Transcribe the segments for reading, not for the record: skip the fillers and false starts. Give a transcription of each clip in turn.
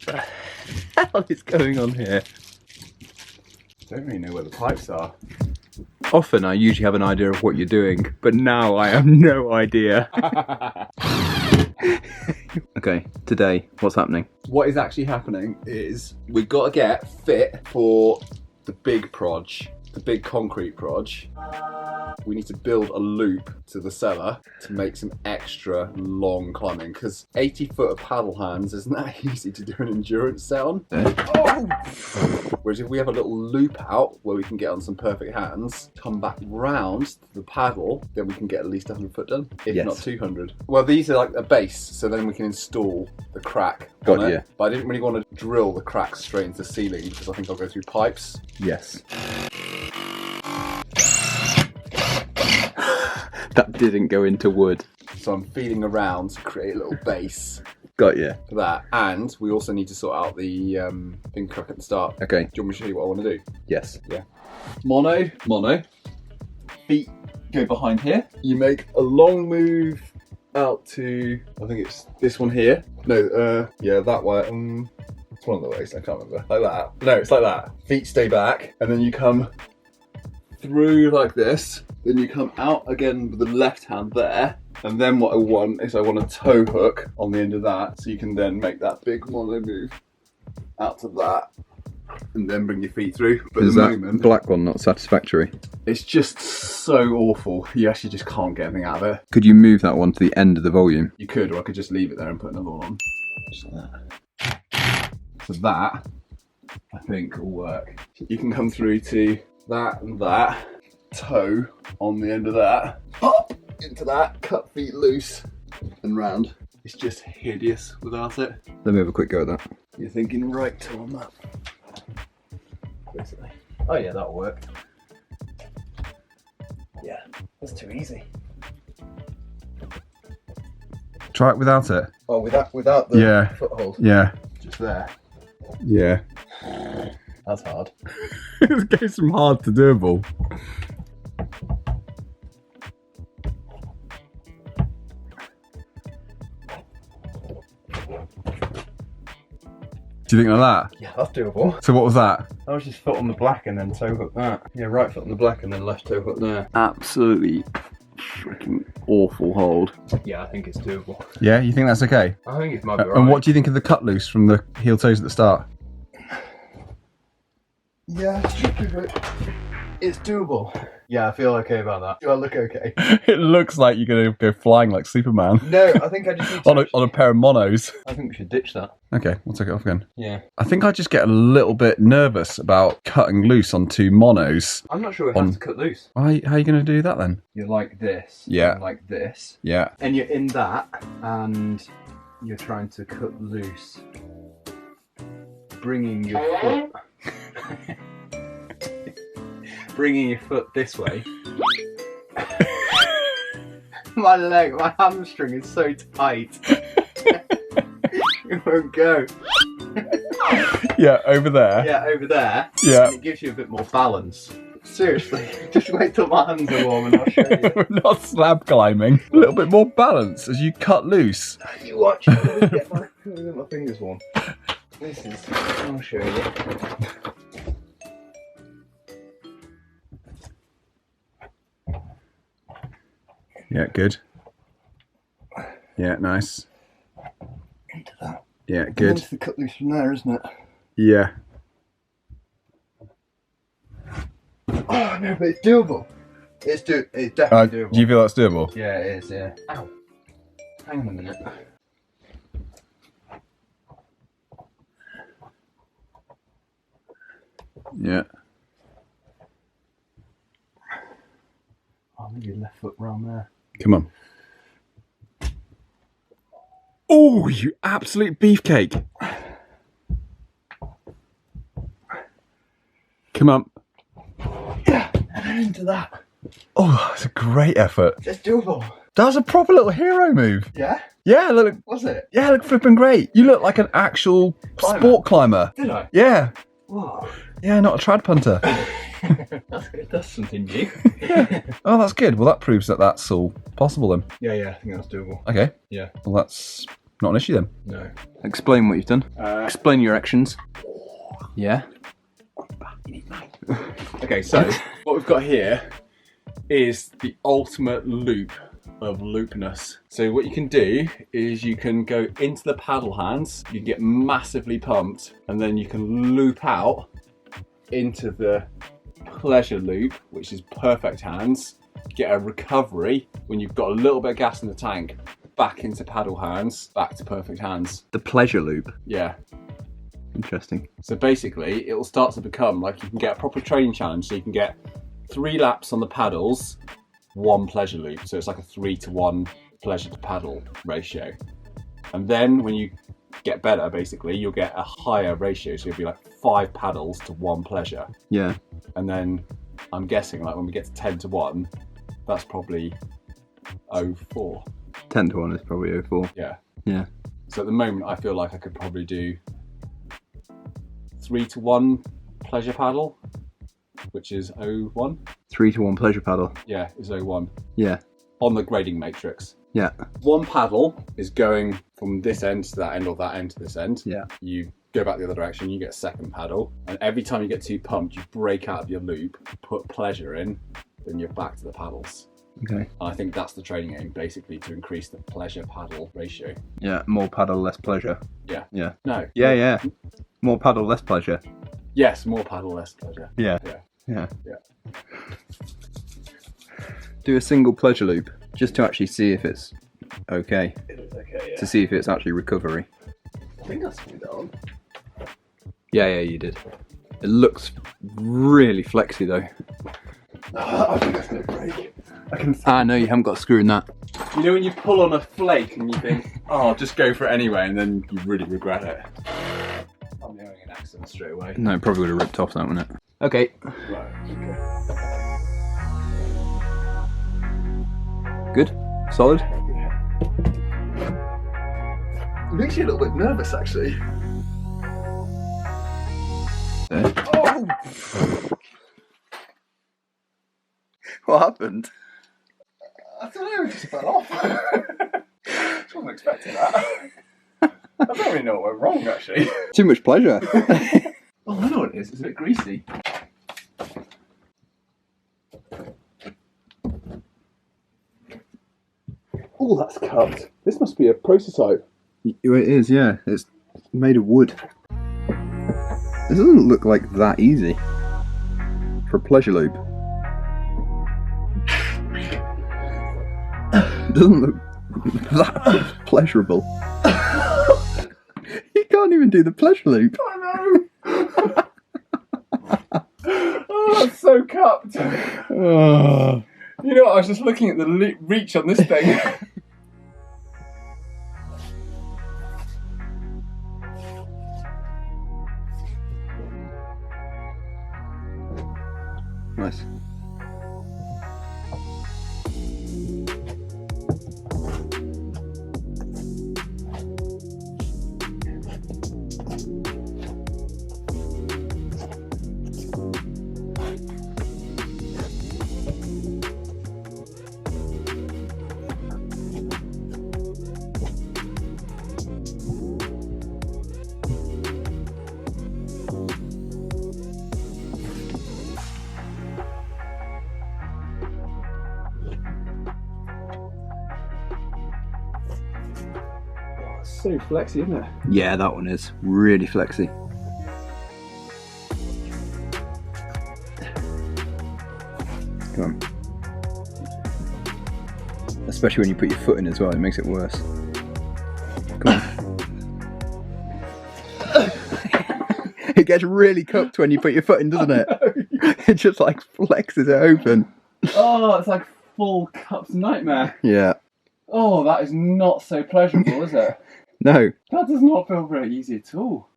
What the hell is going on here? I don't really know where the pipes are. Often I usually have an idea of what you're doing, but now I have no idea. Okay, today, what's happening? What is actually happening is we've got to get fit for the big proj, the big concrete proj. We need to build a loop to the cellar to make some extra long climbing, because 80 foot of paddle hands isn't that easy to do an endurance set on. Oh! Whereas if we have a little loop out where we can get on some perfect hands, come back round to the paddle, then we can get at least 100 foot done, if not 200. Well, these are like a base, so then we can install the crack on it. Yeah. But I didn't really want to drill the cracks straight into the ceiling because I think I'll go through pipes. Yes. That didn't go into wood. So I'm feeling around to create a little base Got you. for that. And we also need to sort out the thing crack at the start. Okay. Do you want me to show you what I want to do? Yes. Mono. Feet go behind here. You make a long move out to, I think it's this one here. No, yeah, that way. It's one of the ways, I can't remember. Like that. No, it's like that. Feet stay back, and then you come through like this. Then you come out again with the left hand there. And then what I want is I want a toe hook on the end of that, so you can then make that big mono move out to that. And then bring your feet through. But Is at the that moment, black one not satisfactory? it's just so awful. You actually just can't get anything out of it. Could you move that one to the end of the volume? You could, or I could just leave it there and put another one on. Just like that. So that, I think, will work. You can come through to that and that. Toe on the end of that. Pop into that. Cut feet loose and round. It's just hideous without it. Let me have a quick go at that. You're thinking right toe on that. Basically. Oh yeah, that'll work. Yeah, that's too easy. Try it without it. Oh, without the Yeah. foothold. Yeah. Just there. Yeah. That's hard. It goes from hard to doable. Do you think like that? Yeah, that's doable. So what was that? I was just foot on the black and then toe hook that. Yeah, right foot on the black and then left toe hook there. Absolutely freaking awful hold. Yeah, I think it's doable. Yeah, you think that's okay? I think it might be right. And what do you think of the cut loose from the heel toes at the start? Yeah, it's doable. Yeah, I feel okay about that. Do I look okay? It looks like you're going to go flying like Superman. No, I think I just need to... on a pair of monos. I think we should ditch that. Okay, we'll take it off again. Yeah. I think I just get a little bit nervous about cutting loose on two monos. I'm not sure we have to cut loose. How are you going to do that then? You're like this. Yeah. And like this. Yeah. And you're in that, and you're trying to cut loose. Bringing your foot... bringing your foot this way. My hamstring is so tight. It won't go. Yeah, over there. Yeah, over there. Yeah. And it gives you a bit more balance. Seriously, just wait till my hands are warm and I'll show you. We're not slab climbing. A little bit more balance as you cut loose. You watch. Let me get my fingers warm. This is. I'll show you. Yeah, good. Yeah, nice. Into that. Yeah, good. It's the cut loose from there, isn't it? Yeah. Oh no, but it's doable. It's definitely doable. Do you feel that's doable? Yeah, it is. Yeah. Ow. Hang on a minute. Yeah. Oh, maybe your left foot round there. Come on. Oh, you absolute beefcake. Come on. Yeah, and then into that. Oh, that's a great effort. It's doable. That was a proper little hero move. Yeah? Yeah, look. Was it? Yeah, look flipping great. You look like an actual sport climber. Did I? Yeah. Whoa. Yeah, not a trad punter. That's good. That's something new. Oh, that's good. Well, that proves that that's all possible then. Yeah, I think that's doable. Okay. Yeah. Well, that's Not an issue then. No. Explain what you've done. Explain your actions. Yeah. Okay, so what we've got here is the ultimate loop of loopness. So what you can do is you can go into the paddle hands, you can get massively pumped, and then you can loop out into the pleasure loop, which is perfect hands, get a recovery when you've got a little bit of gas in the tank, back into paddle hands, back to perfect hands. The pleasure loop. Yeah. Interesting. So basically, it will start to become like you can get a proper training challenge. So you can get 3 laps on the paddles, 1 pleasure loop. So it's like a 3-to-1 pleasure to paddle ratio. And then when you get better, basically, you'll get a higher ratio. So you'll be like 5 paddles to 1 pleasure. Yeah. And then I'm guessing like when we get to 10-to-1, that's probably 0.4. 10-to-1 is probably 0.4. Yeah. Yeah. So at the moment, I feel like I could probably do 3-to-1 pleasure paddle, which is 0.1. 3-to-1 pleasure paddle. Yeah, is 0.1 Yeah. on the grading matrix. Yeah. 1 paddle is going from this end to that end, or that end to this end. Yeah. You go back the other direction, you get a second paddle, and every time you get too pumped, you break out of your loop, put pleasure in, then you're back to the paddles. Okay. And I think that's the training aim, basically, to increase the pleasure paddle ratio. Yeah. More paddle, less pleasure. Yeah. Yeah. No. Yeah, yeah. More paddle, less pleasure. Yes, more paddle, less pleasure. Yeah. Yeah. Yeah. Yeah. Do a single pleasure loop just to actually see if it's okay. It looks okay, yeah. To see if it's actually recovery. I think that's what on. Yeah, yeah, you did. It looks really flexy though. I think that's going to break. No, you haven't got a screw in that. You know when you pull on a flake and you think, oh, I'll just go for it anyway, and then you really regret it. I'm having an accident straight away. No, it probably would have ripped off that, wouldn't it? Okay. Right, okay. Good? Solid? It makes you a little bit nervous, actually. There. Oh! What happened? I don't know, it just fell off. I wasn't expecting that. I don't really know what went wrong, actually. Too much pleasure. Oh, I know what it is. It's a bit greasy. Oh, that's cupped. This must be a prototype. It is, yeah. It's made of wood. This doesn't look like that easy for a pleasure loop. It doesn't look that pleasurable. You can't even do the pleasure loop. I know. Oh, that's so cupped. Oh. You know what? I was just looking at the reach on this thing. Nice. So flexy, isn't it? Yeah, that one is really flexy. Come on. Especially when you put your foot in as well, it makes it worse. Come on. It gets really cupped when you put your foot in, doesn't it? It just like flexes it open. Oh, it's like full cupped nightmare. Yeah. Oh, that is not so pleasurable, is it? No. That does not feel very easy at all.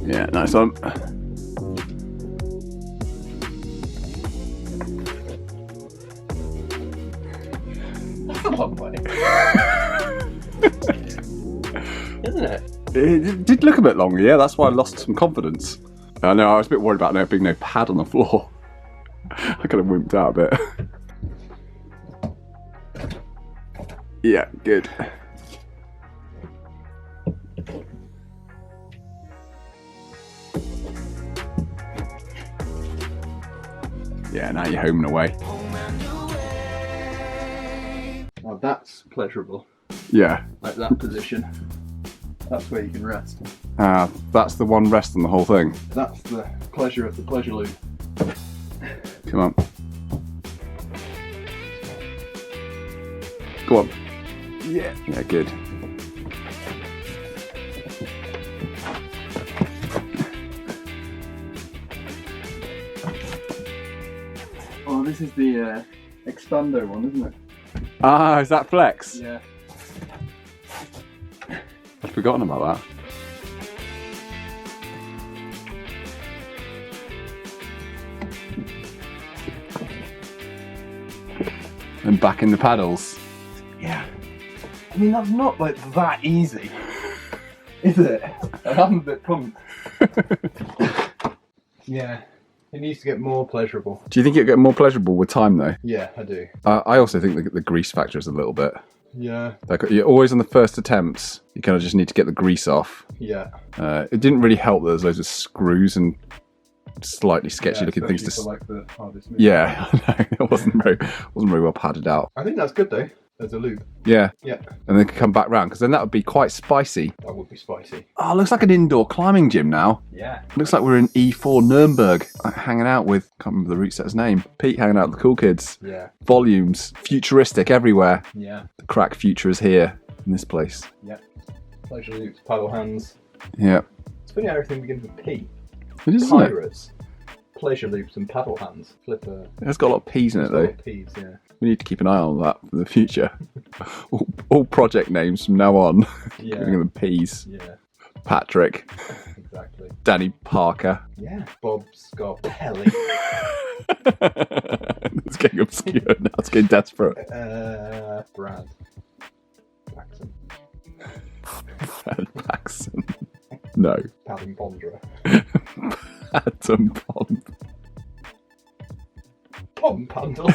Yeah, nice one. That's a long way. Isn't it? It did look a bit longer, yeah. That's why I lost some confidence. I know, I was a bit worried about there being no pad on the floor. I kind of wimped out a bit. Yeah, good. Yeah, now you're home and away. Now that's pleasurable. Yeah. Like that position. That's where you can rest. That's the one rest on the whole thing. That's the pleasure of the pleasure loop. Come on. Go on. Yeah. Yeah, good. Oh, this is the expander one, isn't it? Ah, is that flex? Yeah. I'd forgotten about that. And back in the paddles. Yeah. I mean, that's not like that easy, is it? I'm a bit pumped. Yeah. It needs to get more pleasurable. Do you think it'll get more pleasurable with time though? Yeah, I do. I also think the grease factor is a little bit. Yeah. Like, you're always on the first attempts. You kind of just need to get the grease off. Yeah. It didn't really help that there's loads of screws and slightly sketchy looking things to. For like the hardest move. Yeah, I know. It wasn't very well padded out. I think that's good though. There's a loop. Yeah. Yeah. And then come back round because then that would be quite spicy. That would be spicy. Oh, looks like an indoor climbing gym now. Yeah. Looks like we're in E4 Nuremberg, hanging out with, can't remember the route setter's name, Pete hanging out with the cool kids. Yeah. Volumes, futuristic everywhere. Yeah. The crack future is here in this place. Yeah. Pleasure loops, paddle hands. Yeah. It's funny how everything begins with P. It is, isn't it? Pirates, pleasure loops, and paddle hands. Flipper. It's got a lot of P's in it though. P's, yeah. We need to keep an eye on that for the future. all project names from now on. Yeah. Giving them P's. Yeah. Patrick. Exactly. Danny Parker. Yeah. Bob Scarpelli. It's getting obscure now. It's getting desperate. Brad Jackson. Brad Paxson. No. Padding Pondra. Adam Pond. Pom Pandle.